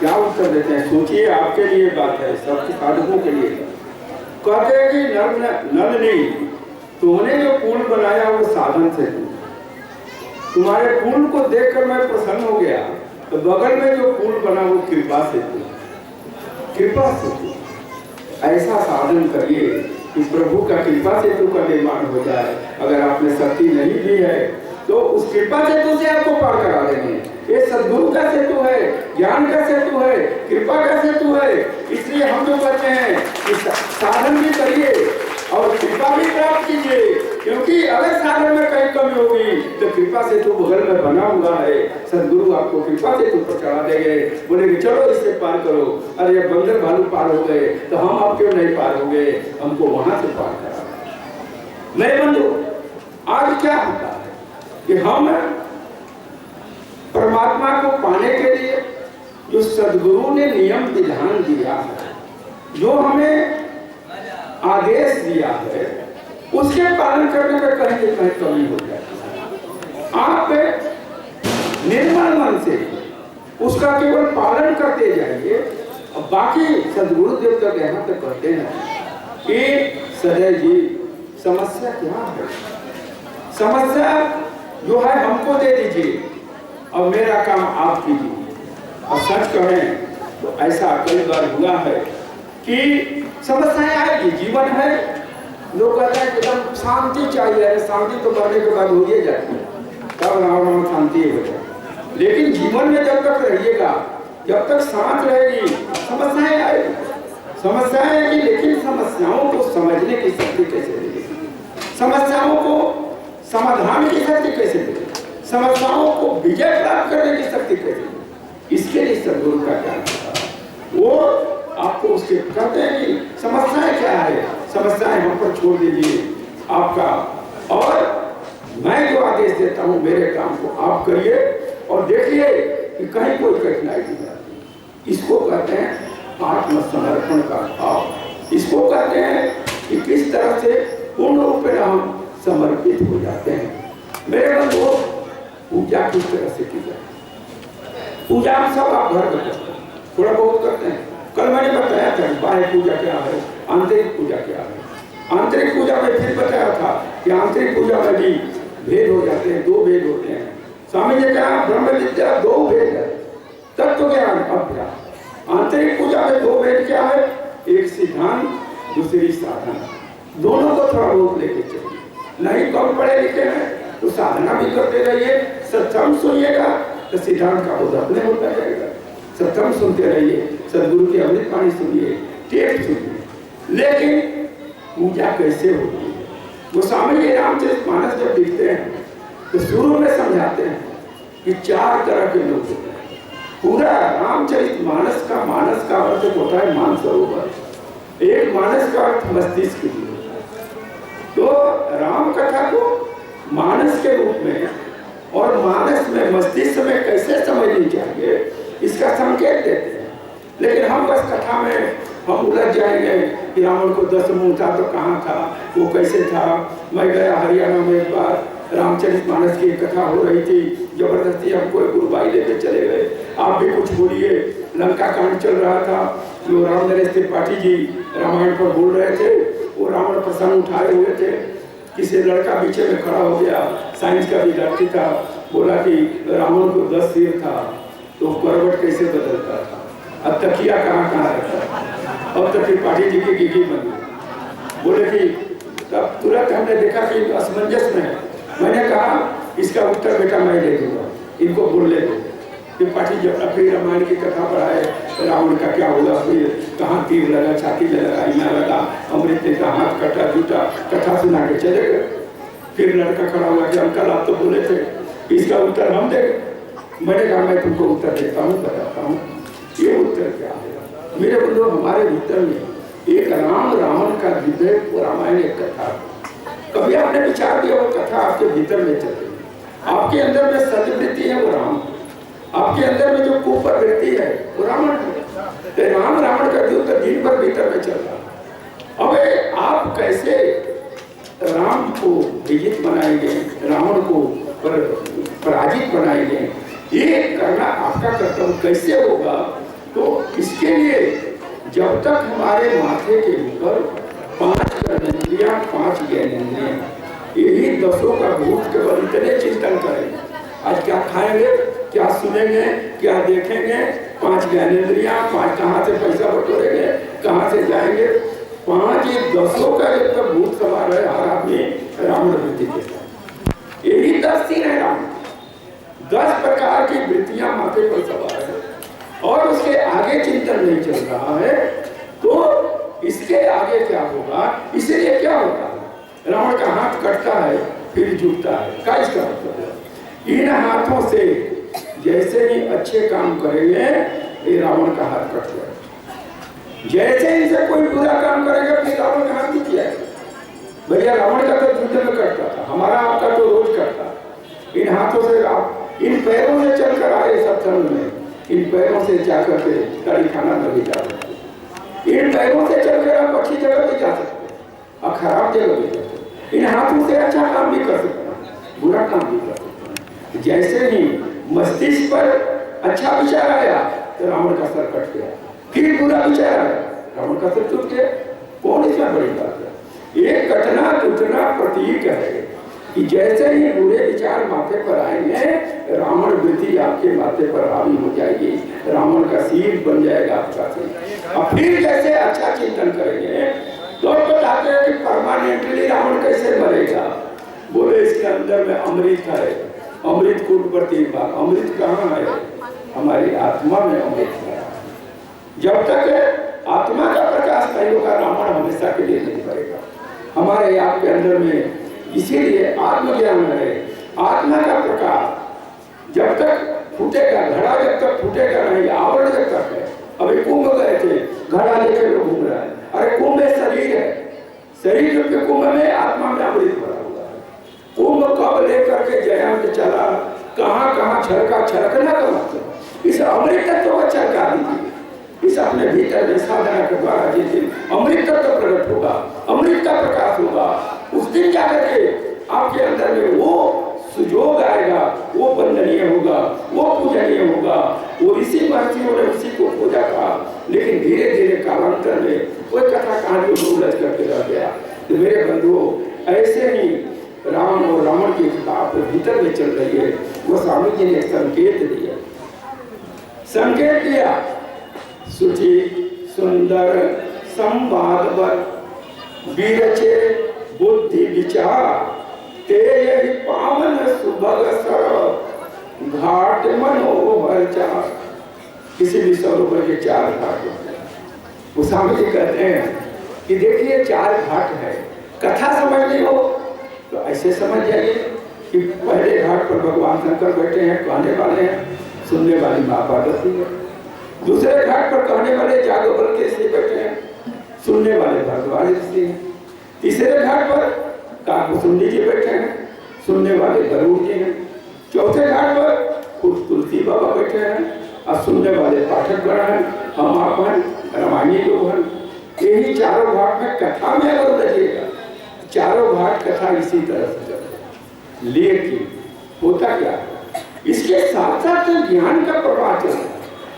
क्या उत्तर देते हैं? सोचिए, आपके लिए बात है, सबके साधकों के लिए। कहते हैं कि नल नहीं, तुमने जो पुल बनाया वो साधन से तू, तुम्हारे पुल को देखकर मैं प्रसन्न हो गया, तो बगल में जो पुल बना वो कृपा से तू, कृपा से तू। ऐसा साधन करिए कि प्रभु का कृपा सेतु का निर्माण हो जाए। अगर आप में शक्ति नहीं भी है तो उस कृपा सेतु से आपको पार करा देंगे। ये सद्गुरु का सेतु है, ज्ञान का सेतु है, कृपा का सेतु है। इसलिए हम जो कहते हैं कि साधन भी करिए और कृपा भी प्राप्त कीजिए, क्योंकि अगर साधन में कहीं कमी होगी तो कृपा सेतु बगल में बना हुआ है। सद्गुरु आपको कृपा सेतु पर चढ़ा देंगे, बोलेंगे चलो इससे पार करो। अरे ये बंदर भालू पार हो गए तो हम आप क्यों नहीं पार हो गए? हमको वहां से पार करा। मेरे बंधु, आज क्या होता है कि हम परमात्मा को पाने के लिए जो सद्गुरु ने नियम विधान दिया है, जो हमें आदेश दिया है, उसके पालन करने में कहीं न कहीं कमी हो जाती है। आप निर्मल मन से उसका केवल पालन करते जाइए। और बाकी सद्गुरु देव तक यहाँ तक कहते हैं कि सदैव जी समस्या क्या है, समस्या जो है हमको दे दीजिए और मेरा काम आप कीजिए। और सच कहें तो ऐसा कई बार हुआ है कि समस्याएं आएगी, जीवन है। लोग कहते हैं कि एकदम शांति चाहिए, शांति तो मरने के बाद हो ही जाती है, तब राम शांति हो जाए। लेकिन जीवन में जब तक रहिएगा, जब तक सांस रहेगी, समस्याएं आएगी, समस्याएं आएगी। लेकिन समस्याओं को समझने की शक्ति कैसे देगी, समस्याओं को समाधान की शक्ति कैसे देगी, समस्याओं को विजय प्राप्त करने की शक्ति कैसे देगी, इसके लिए सद्गुरु का ज्ञान वो आपको उसके कहते हैं कि समस्याएं क्या है, समस्याएं हम पर छोड़ दीजिए आपका, और मैं जो आदेश देता हूं मेरे काम को आप करिए और देखिए कि कहीं कोई कठिनाई नहीं आती। इसको कहते हैं आत्मसमर्पण का भाव। इसको कहते हैं कि किस तरह से पूर्ण रूप में हम समर्पित हो जाते हैं। मेरे बंधु, पूजा किस तरह से की जाए? पूजा हम सब आप घर में करते हैं, थोड़ा बहुत करते हैं। कल मैंने बताया था बाह्य पूजा क्या है, आंतरिक पूजा क्या है। आंतरिक पूजा में फिर बताया था कि आंतरिक पूजा में भी भेद हो जाते हैं, दो भेद होते हैं। स्वामी जी कहा ब्रह्म विद्या दो भेद है, तत्व ज्ञान अभ्यास। आंतरिक पूजा में दो भेद क्या है, एक सिद्धांत, दूसरी साधना। दोनों को थोड़ा बहुत लेके चलिए। नहीं कम पढ़े लिखे हैं तो साधना भी करते रहिए, सत्संग सुनिएगा तो सिद्धांत का बोध अपने होता जाएगा। सत्संग सुनते रहिए, सद्गुरु की अमृत वाणी सुनिए, टेप सुनिए। लेकिन पूजा कैसे होती है? गोस्वामी जी रामचरितमानस जब लिखते हैं तो शुरू में समझाते हैं कि चार तरह के लोग होते हैं। पूरा रामचरितमानस का मानस का अर्थ होता है मानसरोवर। एक मानस का अर्थ मस्तिष्क भी होता है। तो राम कथा को मानस के रूप में और मानस में मस्तिष्क में कैसे समझनी चाहिए इसका संकेत देते हैं। लेकिन हम बस कथा में हम उलझ जाएंगे कि रावण को 10 मुंह था तो कहाँ था, वो कैसे था। मैं गया हरियाणा में एक बार, रामचरितमानस की कथा हो रही थी, जबरदस्ती हमको गुरुबाई लेके चले गए। आप भी कुछ बोलिए, लंका कांड चल रहा था, जो राम नरेश त्रिपाठी जी रामायण पर बोल रहे थे, वो रावण प्रसंग उठाए हुए थे। किसी लड़का पीछे में खड़ा हो गया, साइंस का विद्यार्थी था, बोला कि रावण को 10 सिर था तो करवट कैसे बदलता था, अब तकिया कहाँ रहता। अब तो त्रिपाठी जी की गिगी बन गई। बोले कि तब तुरंत हमने देखा कि असमंजस में है। मैंने कहा इसका उत्तर बेटा मैं दे दूंगा, इनको बोलने दो। त्रिपाठी जी अपना फिर रामायण की कथा पढ़ाए, रावण का क्या हुआ, फिर कहाँ तीर लगा, छाती में लगा, यहाँ लगा, अमृत ने का हाथ कटा, जूता, कथा सुना के चले गए। फिर लड़का खड़ा हुआ कि अंकल आप तो बोले थे, इसका उत्तर हम देंगे। मैंने कहा मैं तुमको उत्तर देता हूँ, बताता हूँ ये उत्तर क्या है। मेरे बंधु, हमारे भीतर में एक राम रावण का विवेक रामायण एक कथा। कभी आपने विचार किया वो कथा आपके भीतर में चल रही है, आपके अंदर में सद्वृत्ति है वो राम, आपके अंदर में जो कुप्रवृत्ति है वो रावण है। राम रावण का युद्ध दिन भर भीतर में चल रहा। अब आप कैसे राम को विजित बनाएंगे, रावण को पराजित बनाएंगे, ये करना आपका कर्तव्य कैसे होगा, तो इसके लिए जब तक हमारे माथे के ऊपर 5 कर्मेंद्रियां 5 ज्ञानेंद्रियां, यही 10 का भूत केवल इतने चिंतन करेंगे। आज क्या खाएंगे, क्या सुनेंगे, क्या देखेंगे, 5 ज्ञानेंद्रियां, 5 कहाँ से पैसा बटोरेंगे, कहाँ से जाएंगे, 5 10 का जब तक भूत सवार है हर आदमी रावण वृत्ति के साथ। यही 10 दिन है रावण, 10 प्रकार की वृत्तियां माथे पर सवार है और उसके आगे चिंतन नहीं चल रहा है, तो इसके आगे क्या होगा। इसलिए क्या होता है, रावण का हाथ कटता है फिर झुकता है। क्या इसका मतलब है, इन हाथों से जैसे ही अच्छे काम करेंगे ये रावण का हाथ कट जाएगा, जैसे इनसे कोई बुरा काम करेगा फिर रावण का हाथ टूट जाएगा। भैया रावण का तो युद्ध में कटता था, हमारा आपका तो रोज कटता। इन हाथों से आप इन पैरों से चलकर आए सत्संग में, इन पैरों से जाकर के कड़ी खाना में भी जा सकते, इन पैरों से चलकर आप अच्छी जगह भी जा सकते और खराब जगह भी जा सकते। इन हाथों से अच्छा काम भी कर सकते हैं, बुरा काम भी कर सकते हैं। जैसे ही मस्तिष्क पर अच्छा विचार आया तो रावण का सर कट गया, फिर बुरा विचार आया रावण का सर टूट गया। कौन इसमें बड़ी बात है, ये कटना टूटना प्रतीक है कि जैसे ही बुरे विचार माथे पर आएंगे रावण वृत्ति आपके माथे पर हावी हो जाएगी, रावण का सिर बन जाएगा आपका सिर। और फिर जैसे अच्छा चिंतन करेंगे तो बताते हैं कि परमानेंटली रावण कैसे मरेगा। बोले इसके अंदर में अमृत है, अमृत कूट पर 3 बार। अमृत कहाँ है, हमारी आत्मा में अमृत है। जब तक आत्मा का प्रकाश नहीं होगा रावण हमेशा के लिए नहीं करेगा हमारे आप के अंदर में। इसीलिए आत्मज्ञान है, आत्मा का प्रकाश जब तक फूटेगा, घड़ा जब तक फूटेगा नहीं, आवरण जब तक है। अभी कुंभ गए थे, घड़ा लेकर लोग घूम रहा है, अरे कुंभ में शरीर है, शरीर के कुंभ में आत्मा में अमृत भरा हुआ है। कुंभ कब लेकर के जयंत चला, कहाँ कहाँ छलका, छलकना का मतलब इस अमृत तत्व को छलका दीजिए। इस अपने भीतर में साधना के द्वारा जिस दिन अमृत तत्व प्रकट होगा, अमृत का प्रकाश होगा, उस दिन जाकर के आपके अंदर में वो सुजोग आएगा, वो वंदनीय होगा, वो पूजनीय होगा। वो ऋषि महर्षियों ने उसी को खोजा था, लेकिन धीरे धीरे कालांतर में कोई कथा कहानी उलझ करके रह गया। तो मेरे बंधुओं, ऐसे ही राम और रावण की किताब भीतर में चल रही है। वो स्वामी जी ने संकेत दिया, संकेत दिया, सुचि सुंदर संवाद विरचे बुद्धि विचार ते यही पावन सुभग सर घाट मनोहर चार। किसी भी सरोवर के 4 घाट होते हैं। वो स्वामी जी कहते हैं कि देखिए 4 घाट है। कथा समझनी हो तो ऐसे समझ जाइए कि पहले घाट पर भगवान शंकर बैठे हैं, कहने वाले हैं, सुनने वाली माँ पार्वती है। दूसरे घाट पर कहने वाले जागोबल के ऋषि बैठे हैं, सुनने वाले भगवान ऋषि हैं। तीसरे घाट पर काकुसुंडी जी बैठे हैं, सुनने वाले गरुड़ जी हैं। चौथे घाट पर तुलसी बाबा बैठे हैं और सुनने वाले पाठक गण हैं, हम आप हैं, रामायणी लोग हैं। यही 4 घाट में कथा में अगर उलझिएगा, 4 घाट कथा इसी तरह से चलती। लेकिन होता क्या, इसके साथ साथ ज्ञान का प्रवाह चल रहा है,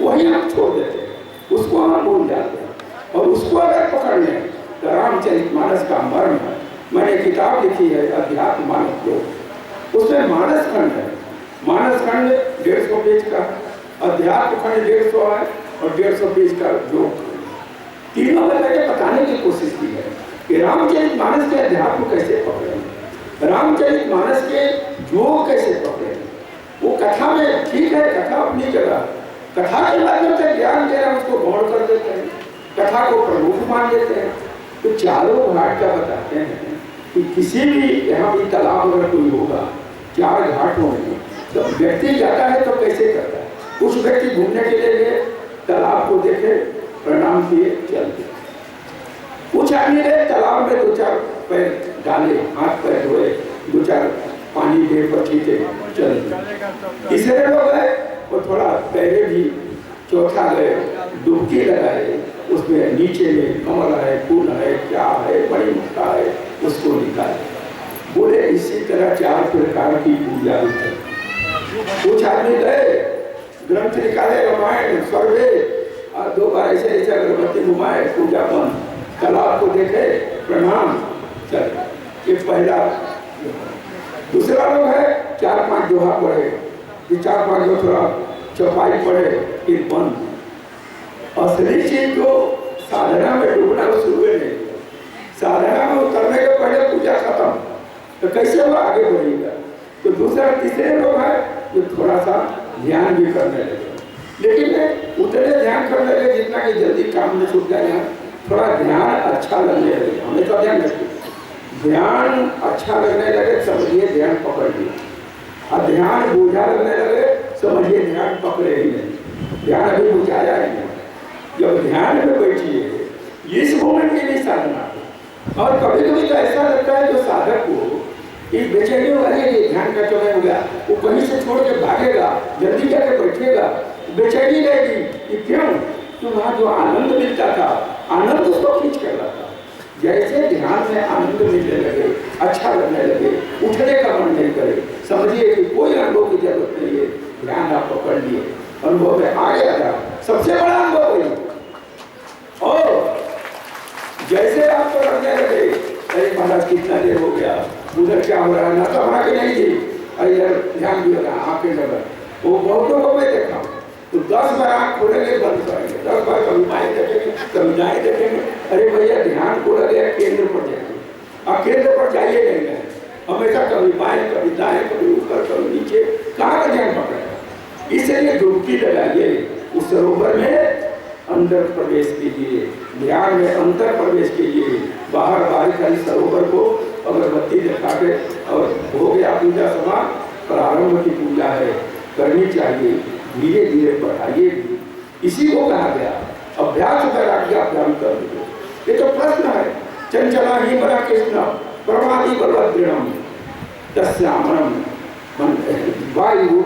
वही हम छोड़ देते हैं, उसको हम भूल जाते हैं। और उसको अगर पकड़ लें तो रामचरितमानस का मर्म है। मैंने किताब लिखी है अध्यात्म मानस योग, उसमें मानस खंड है। मानस खंड 150 पेज का, अध्यात्म खंड 150 है और 150 पेज का योग। तीनों में मैंने बताने की कोशिश की है कि रामचरितमानस के अध्यात्म कैसे पकड़ें, रामचरितमानस के योग कैसे पकड़ें। वो कथा में ठीक है, कथा अपनी जगह, कथा के माध्यम से ज्ञान दे रहा है, उसको गौण कर देते हैं, कथा को प्रमुख मान लेते हैं। तो 4 घाट का बताते हैं कि किसी भी यहाँ भी तालाब अगर कोई होगा 4 घाट होंगे तो व्यक्ति जाता है तो कैसे करता है। कुछ व्यक्ति घूमने के लिए गए, तालाब को देखे, प्रणाम किए, चल दिए। कुछ आदमी गए तालाब में 2-4 पैर डाले, हाथ पैर धोए, 2-4 पानी दे पर खींचे, चल दिए। तीसरे लोग गए और थोड़ा पहले भी, चौथा गए डुबकी लगाए, उसमें नीचे में कमल है, फूल है, क्या है, बड़ी मुक्ता है, उसको निकाले। बोले इसी तरह 4 प्रकार की पूजा होती है। कुछ आदमी गए ग्रंथ निकाले, रामायण, सर्वे, और 2 बार ऐसे ऐसे अगरबत्ती घुमाए, पूजा बंद, तालाब को देखे, प्रणाम, चले। ये पहला। दूसरा लोग है 4-5 दोहा पढ़े, फिर 4-5 जो थोड़ा चौपाई पढ़े, फिर बंद। असली चीज जो साधना में डूबना वो शुरू नहीं, साधना में उतरने के पहले पूजा खत्म, तो कैसे वो आगे बढ़ेगा। तो दूसरा तीसरे लोग हैं जो थोड़ा सा ध्यान भी करने लगे, लेकिन उतने ध्यान करने लगे जितना कि जल्दी काम में छूट जाए। थोड़ा ध्यान अच्छा लगने लगे, हमेशा ध्यान रखिए, ध्यान अच्छा लगने लगे समझिए ध्यान पकड़ लिया, और ध्यान बुझा लगने लगे समझिए ध्यान पकड़े ही नहीं, ध्यान अभी बुझाया ही नहीं। जब ध्यान में बैठिए, इस मोमेंट के लिए साधना। और कभी कभी तो ऐसा लगता है जो साधक को इस बेचैनी वाले ध्यान का समय हो गया, वो कहीं से छोड़ के भागेगा, जल्दी जाके बैठेगा, बेचैनी रहेगी कि क्यों, तो वहाँ जो आनंद मिलता था, आनंद उसको खींच कर लाता। जैसे ध्यान में आनंद मिलने लगे, अच्छा लगने लगे, उठने का मन नहीं करे, समझिए कि कोई अनुभव की जरूरत नहीं है, ध्यान आप पकड़ लिए, अनुभव में आ गया था। सबसे बड़ा अनुभव वही। और जैसे आपको लगने लगे अरे महाराज कितना देर हो गया, उधर क्या हो रहा है, ना तो हमारा की नहीं थी, अरे यार ध्यान भी हो रहा है आंखें लगा। वो बहुतों को मैं देखा, तो 10 बार आँख खोलेंगे बंद करेंगे, 10 बार कभी बाएं देखेंगे, कभी दाएं देखेंगे। अरे भैया ध्यान को लगे केंद्र पर जाएंगे, अब केंद्र पर जाइए नहीं गए, हमेशा कभी बाएं कभी दाएं कभी ऊपर कभी नीचे, कहाँ का ध्यान पकड़ेगा। इसलिए डुबकी लगाइए उस सरोवर में, अंदर प्रवेश कीजिए, ध्यान में अंतर प्रवेश कीजिए, बाहर बाहर खाली सरोवर को अगरबत्ती दिखा के और हो गया पूजा समाप्त, प्रारंभ की पूजा है, करनी चाहिए, धीरे धीरे बढ़ाइए। इसी को कहा गया अभ्यास वैराग्याभ्याम कर दो। ये तो प्रश्न है, चंचला ही बड़ा कृष्ण परमादि बलवद्दृढ़म तस्यामरम वायु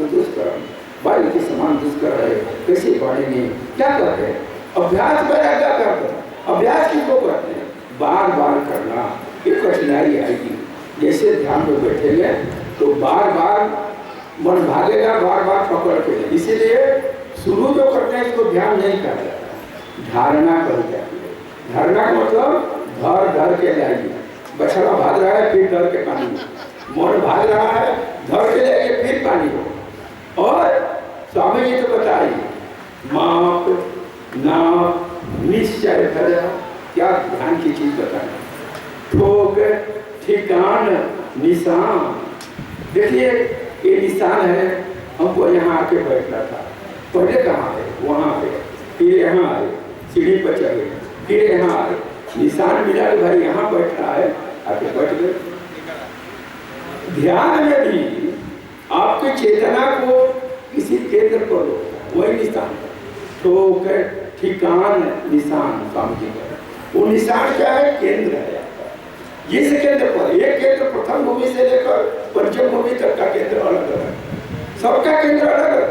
दुष्करम, वायु के समान दुष्कर है, कैसे बढ़ेंगे, क्या करते हैं, अभ्यास वैराग्याभ्याम करना। अभ्यास किसको करते हैं, बार बार करना, ये कठिनाई आएगी। जैसे ध्यान में बैठेंगे तो बार बार मन भागेगा, बार बार पकड़ के, इसीलिए शुरू जो करते हैं इसको ध्यान नहीं कहा जाता, धारणा कर जाती है। धारणा का मतलब धर के लाइए, बछड़ा भाग रहा है फिर धर के पानी में, मन भाग रहा है धर के लाइए फिर पानी हो। और स्वामी जी तो बताइए माप नाप निश्चय धरा, क्या ध्यान की चीज बताएं, ठोक ठिकान निशान। देखिए ये निशान है, हमको यहाँ आके बैठना था, पहले कहाँ है, वहाँ पे, फिर यहाँ आए, सीढ़ी पर चढ़े, फिर यहाँ आए, निशान मिला कि भाई यहाँ बैठ रहा है, आके बैठ गए। ध्यान में भी आपकी चेतना को किसी केंद्र पर लो, वही निशान, ठोक ठिकान निशान, स्वामी जी का वो निशान क्या है, केंद्र है आपका। जिस केंद्र पर, एक केंद्र प्रथम भूमि से लेकर पंचम भूमि तक का केंद्र अलग है, सबका केंद्र अलग है।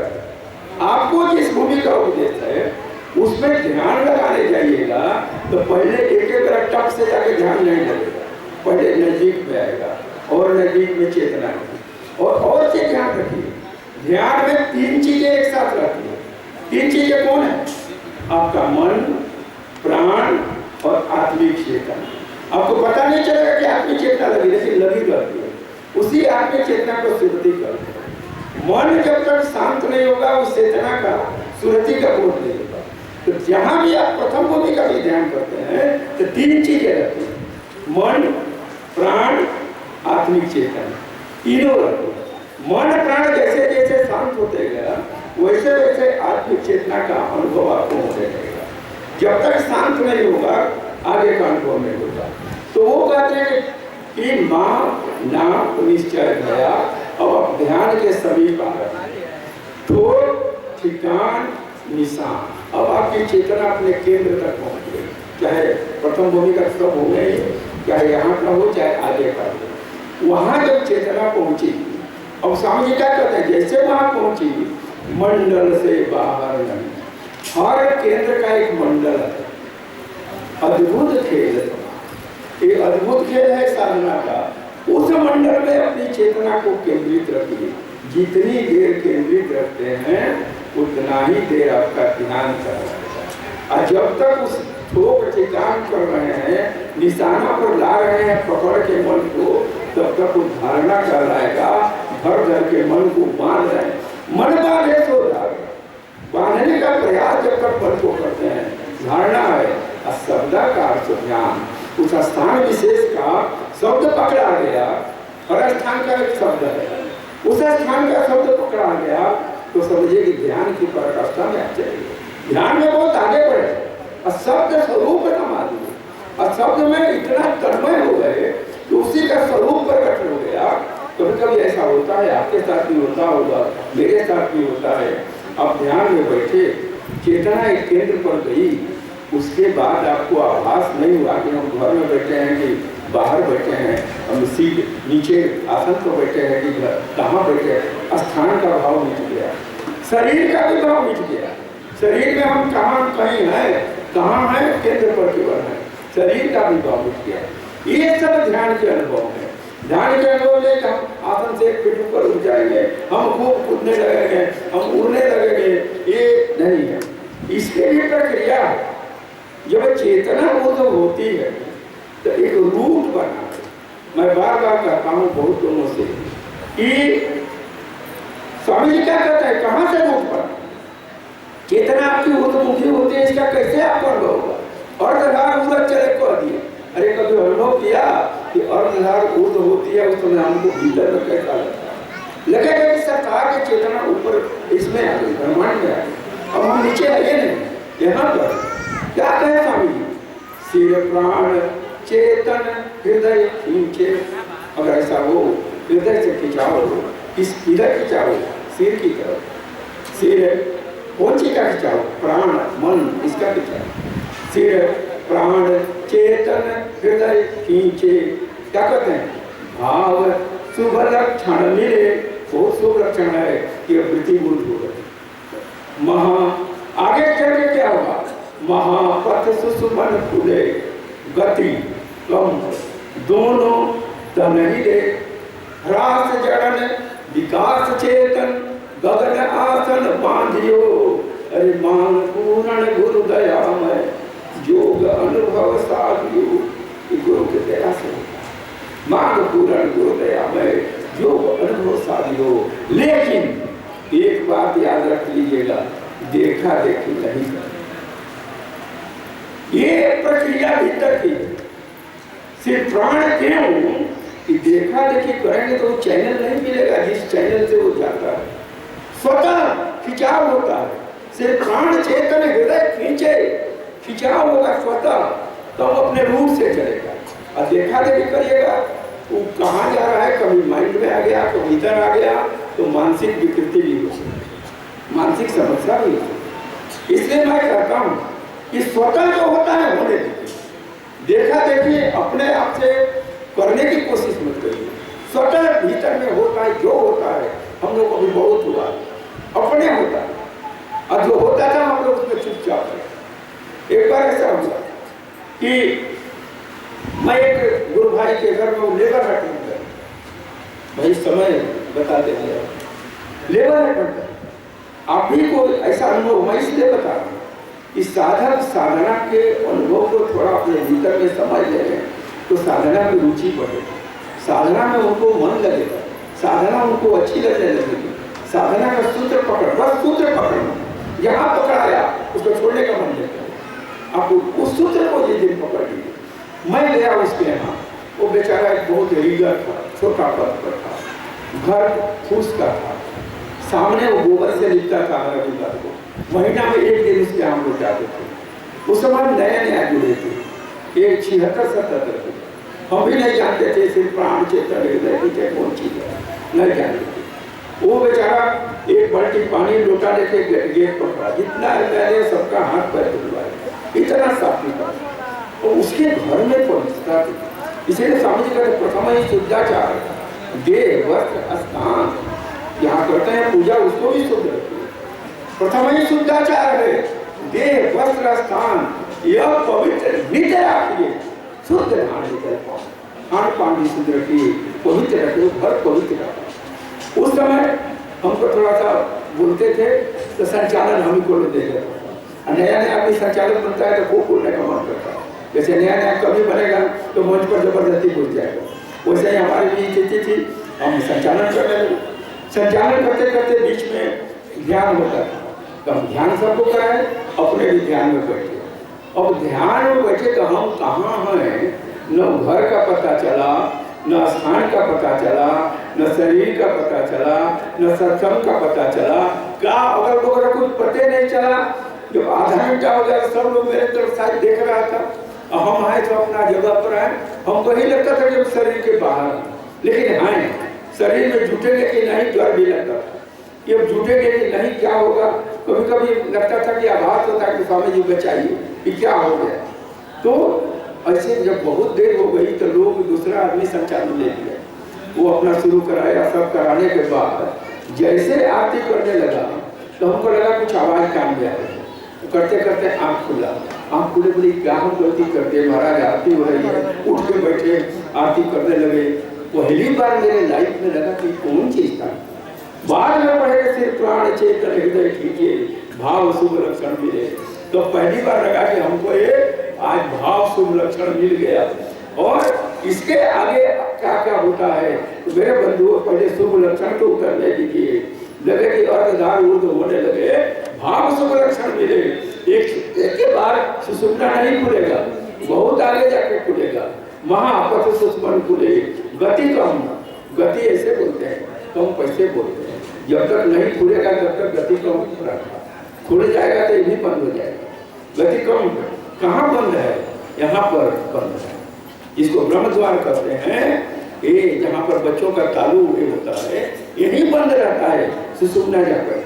आपको जिस भूमि का उपदेश है उसमें ध्यान लगाने जाइएगा तो पहले एक एक टप से जाके ध्यान नहीं लगेगा, पहले नजदीक में आएगा और नजदीक में चेतना है। और चीज ध्यान रखिए, ध्यान में 3 चीजें एक साथ रहती है। 3 चीजें कौन है, आपका मन, प्राण और आत्मिक चेतना। आपको पता नहीं चलेगा कि आत्मिक चेतना लगी, लेकिन लगी रहती है। उसी आत्मिक चेतना को सुरति करते हैं। मन जब तक शांत नहीं होगा उस चेतना का सुरति का बोध नहीं होगा। तो जहां भी आप प्रथम भूमि का भी ध्यान करते हैं तो 3 चीजें रहती हैं, मन, प्राण, आत्मिक चेतना, तीनों रहते हैं। मन प्राण जैसे जैसे शांत होते गया वैसे वैसे आत्मिक चेतना का अनुभव आपको होने लगेगा। जब तक शांत नहीं होगा आगे का अनुभव नहीं होगा। तो वो कहते हैं कि मां नाम निश्चय गया, अब आप ध्यान के समीप आ रहे हैं, ठोक ठिकान निशान, अब आपकी चेतना अपने केंद्र तक पहुंच गई, चाहे प्रथम भूमि का सब हो गए, चाहे यहाँ का हो चाहे आगे का हो। वहां जब चेतना पहुंची, अब स्वामी जी क्या कहते हैं, जैसे वहां पहुंची मंडल से बाहर नहीं, हर केंद्र का एक मंडल है। अद्भुत खेल, ये अद्भुत खेल है साधना का। उस मंडल में अपनी चेतना को केंद्रित रखिए, जितनी देर केंद्रित रखते हैं उतना ही देर आपका ध्यान चल रहा है। और जब तक उस ठोक ठिकान कर रहे हैं, निशाना पर ला रहे हैं पकड़ के मन को, तब तक वो धारणा कहलाएगा। भर भर के मन को बांध रहे हैं, मन बांधे तो धारणा, बांधने का प्रयास जब तक मन को करते हैं धारणा है। और शब्द का अर्थ ध्यान, उस स्थान विशेष का शब्द पकड़ा गया, हर स्थान का एक शब्द है, उस स्थान का शब्द पकड़ा गया तो समझिए कि ध्यान की पराकाष्ठा में चलेगी। ध्यान में बहुत आगे बढ़े और शब्द स्वरूप न मालूम, और शब्द में इतना तन्मय हो गए कि उसी का स्वरूप प्रकट हो गया। कभी कभी ऐसा होता है, आपके साथ भी होता होगा, मेरे साथ भी होता है। आप ध्यान में बैठे, चेतना एक केंद्र पर गई, उसके बाद आपको आभास नहीं हुआ कि हम घर में बैठे हैं कि बाहर बैठे हैं, हम सीट नीचे आसन पर बैठे हैं कि कहाँ बैठे हैं। स्थान का भाव मिट गया, शरीर का भी भाव मिट गया। शरीर में हम कहाँ कहीं हैं, कहाँ हैं, केंद्र पर केवल है, शरीर का भी भाव मिट गया। ये सब ध्यान के अनुभव है। ध्यान के अनुभव ले हम आसन से 1 फीट ऊपर उठ जाएंगे, हम खूब कूदने लगेंगे, हम उड़ने लगेंगे, ये नहीं है। इसके लिए प्रक्रिया है। जब चेतना वो होती है तो एक रूट बना। मैं बार बार कहता हूँ बहुत लोगों से कि स्वामी जी क्या कहते हैं, कहाँ से रूट बना? चेतना आपकी ऊर्ध्वमुखी होती है, इसका कैसे आपको अनुभव होगा? अर्धधार ऊर्ध्व चले कर दिए। अरे कभी अनुभव किया कि अर्धधार ऊर्ध्व होती है, उस समय हमको भीतर में कैसा लगता है? लगेगा कि सरकार की चेतना ऊपर इसमें आ गई, ब्रह्मांड में आ गई, अब हम नीचे आए नहीं। यहाँ पर क्या कहे स्वामी जी? सिर प्राण चेतन हृदय खींचे। अगर ऐसा हो, हृदय से खिंचाओ, किस किधर खिंचाओ? सिर की तरफ। सिर कौन सी का खिंचाओ? प्राण मन, इसका खिंचाओ। सिर प्राण चेतन हृदय खींचे। क्या कहते हैं? भाव शुभ लक्षण मिले, बहुत शुभ लक्षण है कि वृत्ति मूल हो गई। महा आगे चल के क्या होगा? महापथ सुसुमन खुले, गति कम दोनों तन ही दे, ह्रास जड़न विकास चेतन, गगन आसन बांधियो। अरे मान पूर्ण गुरु दया में योग अनुभव साधियो। गुरु के दया से मान पूर्ण गुरु दया में योग अनुभव साधियो। लेकिन एक बात याद रख लीजिएगा, देखा देखी नहीं कर। ये प्रक्रिया भीतर की सिर्फ प्राण क्यों कि देखा देखी करेंगे तो वो चैनल नहीं मिलेगा जिस चैनल से वो जाता है। स्वतः खिंचाव होता है। सिर्फ प्राण चेतन हृदय खींचे, खिंचाव होगा स्वतः, तो वो अपने रूप से चलेगा। और देखा देखी करिएगा वो कहाँ जा रहा है, कभी माइंड में आ गया, कभी इधर आ गया, तो मानसिक विकृति भी हो सकती है, मानसिक समस्या भी हो सकती है। इसलिए मैं कहता हूँ कि स्वतः जो होता है होने दीजिए। देखा देखिए अपने आप से करने की कोशिश मत करिए। स्वतः भीतर में होता है, जो होता है। हम लोग को भी बहुत हुआ, अपने होता है, और जो होता था हम लोग उसमें चुपचाप है। एक बार ऐसा हुआ कि मैं एक गुरु भाई के घर में लेबर अटेंड कर, भाई समय बताते हैं, लेबर अटेंड कर। आप भी को ऐसा अनुभव मैं इसलिए बता रहा हूँ कि साधक साधना के अनुभव को थोड़ा अपने भीतर में समझ ले तो साधना में रुचि बढ़ेगी, साधना में उनको मन लगेगा, साधना उनको अच्छी लगने लगेगी। साधना का सूत्र पकड़, बस सूत्र पकड़ना, जहाँ पकड़ाया उसको छोड़ने का मन नहीं है। आप उस सूत्र को जिस दिन पकड़ लीजिए। मैं गया उसके यहाँ, वो बेचारा एक बहुत रीगर था, छोटा पद पर था, घर फूस का था, सामने वो गोबर से लिखता था रविवार को, महीना में 1 दिन उसके हम लोग जाते थे। उस समय नया नया जुड़े थे, 76-77 थे। हम भी नहीं जानते थे सिर्फ प्राण चेतन हृदय की कौन चीज है, नहीं जानते थे। वो बेचारा एक बाल्टी पानी लोटा लेके गेट पर खड़ा, जितना पहले सबका हाथ पैर धुलवाए, इतना साफ निकला। और उसके घर में पवित्रता थी, इसीलिए स्वामी जी कहते प्रथम ही शुद्धाचार, देह वस्त्र स्थान, यहाँ करते हैं पूजा उसको भी शुद्ध रखिए। प्रथम ही शुद्धाचार है, देह वस्त्र स्थान यह पवित्र नित्य रखिए, शुद्ध खान पान भी शुद्ध रखिए, पवित्र रखिए, घर पवित्र रखिए। उस समय हमको थोड़ा सा बोलते थे तो संचालन हम ही को दे देता था, नया नया आदमी संचालक बनता है तो खूब बोलने का मन करता है। जैसे नया नया कवि बनेगा तो मंच पर जबरदस्ती घुस जाएगा। वैसे ही हमारी भी स्थिति थी, हम संचालन करने लगे। संचालन करते करते बीच में ध्यान होता था, तो हम ध्यान सबको कराए, अपने भी ध्यान में बैठे। अब ध्यान में बैठे तो हम कहाँ हैं, न घर का पता चला, न स्थान का पता चला, न शरीर का पता चला, न सत्संग का पता चला, क्या अगर बगल कुछ पते नहीं चला। जब आधा घंटा हो गया सब लोग मेरे तरफ साइड देख रहा था, और हम आए तो अपना जगह पर आए। हमको ही लगता था कि हम शरीर के बाहर, लेकिन आए शरीर में जुटेंगे कि नहीं, डर भी लगता था कि अब जुटेंगे कि नहीं, क्या होगा। कभी कभी लगता था कि आभास होता है कि स्वामी जी बचाइए कि क्या हो गया। तो ऐसे जब बहुत देर हो गई तो लोग दूसरा आदमी संचालन ले लिया, वो अपना शुरू कराया। सब कराने के बाद जैसे आरती करने लगा तो हमको लगा कुछ आवाज कान में आ रही। करते करते आँख खुला, आँख खुले बोली क्या हम गलती करते महाराज, आरती हो रही है। उठ के बैठे आरती करने लगे। पहली बार मेरे लाइफ में लगा कि कौन चीज था। बाद में पढ़े सिर्फ प्राण चेतन हृदय कीजिए भाव शुभ लक्षण मिले, तो पहली बार लगा कि हमको ये आज भाव शुभ लक्षण मिल गया। और इसके आगे क्या क्या होता है तो मेरे बंधुओं पहले शुभ लक्षण तो उतरने दीजिए। लगे कि अर्धधार ऊर्ध्व होने लगे, भाव शुभ लक्षण मिले। एक के बार सुषुम्ना नहीं खुलेगा, बहुत आगे जाके खुलेगा। महापथ सुषुम्ना खुले, गति कम, गति ऐसे बोलते हैं, कम पैसे बोलते हैं। जब तक नहीं खुलेगा तब तक गति कम रखा, खुल जाएगा तो ये भी बंद हो जाएगा। गति कम कहाँ बंद है, यहाँ पर बंद है। इसको ब्रह्म द्वार कहते हैं। ये जहाँ पर बच्चों का तालु ये होता है, यही बंद रहता है सुषुम्ना जाकर।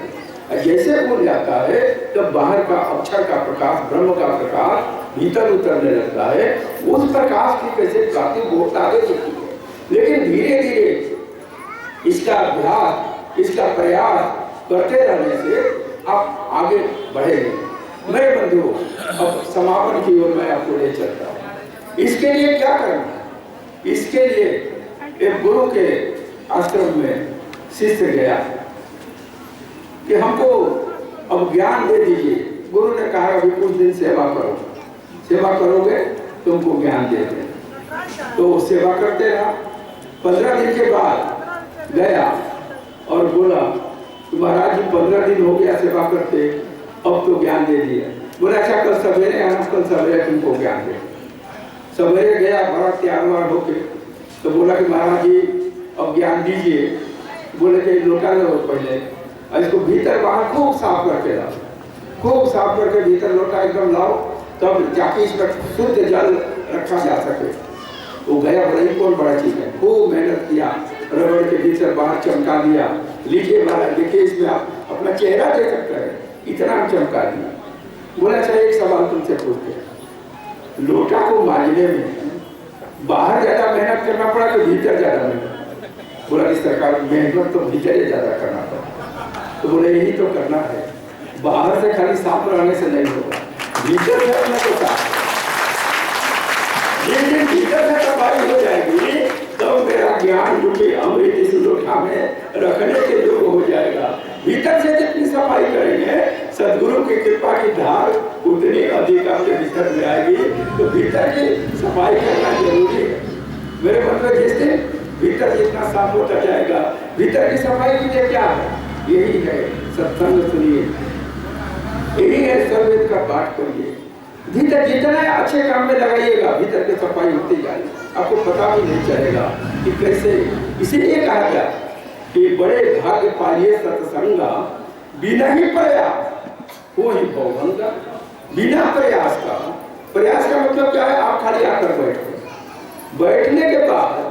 जैसे खुल जाता है तब बाहर का अक्षर का प्रकाश, ब्रह्म का प्रकाश भीतर उतरने लगता है। उस प्रकाश की कैसे प्राप्ति बहुत आगे चलती है, लेकिन धीरे धीरे इसका अभ्यास, इसका प्रयास करते रहने से आप आगे बढ़ेंगे। मेरे बंधुओं, अब समापन की ओर मैं आपको ले चलता हूँ। इसके लिए क्या करना है? इसके लिए एक गुरु के आश्रम में शिष्य गया कि हमको अब ज्ञान दे दीजिए। गुरु ने कहा अभी कुछ दिन सेवा करो, सेवा करोगे तुमको ज्ञान दे दें। तो सेवा करते रहा। 15 दिन के बाद गया और बोला महाराज जी 15 दिन हो गया सेवा करते, अब तो ज्ञान दे दिया। बोला अच्छा कल सवेरे आना, कल सवेरे तुमको ज्ञान दे। सवेरे गया बड़ा तैयार वार होके, तो बोला कि महाराज जी अब ज्ञान दीजिए। बोले कि लोटा लो पहले, इसको भीतर बाहर खूब साफ करके लाओ, खूब साफ करके भीतर लोटा एकदम लाओ, तब जाके इसमें शुद्ध जल रखा जा सके। वो गया, बड़ा ही कौन बड़ा चीज है। खूब मेहनत किया, रबड़ के भीतर बाहर चमका दिया। लीजिए महाराज देखिए, इसमें आप अपना चेहरा दे सकते हैं, इतना चमका दिया। बोला अच्छा एक सवाल तुमसे पूछते, लोटा को मांझने में बाहर ज्यादा मेहनत करना पड़ा कि भीतर ज्यादा मेहनत? बोला कि सरकार मेहनत तो भीतर ही ज्यादा करना पड़ा। तो बोले यही तो करना है, बाहर से खाली साफ रहने से नहीं होगा, भीतर से अपने को साफ। लेकिन भीतर से सफाई हो जाएगी तो मेरा ज्ञान रूपी अमृत इस लोटा में रखने के योग्य हो जाएगा। भीतर से जितनी सफाई करेंगे, सदगुरु की कृपा की धार उतनी अधिक आपके भीतर में आएगी। तो भीतर की सफाई करना जरूरी है मेरे मतलब। जिस दिन भीतर जितना साफ होता जाएगा, भीतर की सफाई के लिए क्या है? यही है सत्संग सुनिए, यही है सर्ववेद का पाठ करिए। भीतर जितना अच्छे काम में लगाइएगा, भीतर की सफाई होती जाएगी, आपको पता भी नहीं चलेगा कि कैसे। इसीलिए कहा गया कि बड़े भाग्य पाइए सत्संगा, बिना ही प्रयास वो ही भवभंगा। बिना प्रयास का, प्रयास का मतलब क्या है? आप खाली आकर बैठे, बैठने के बाद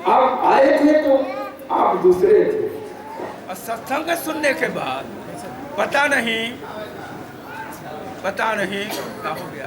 आप आए थे तो आप दूसरे थे, और सत्संग सुनने के बाद पता नहीं क्या हो गया।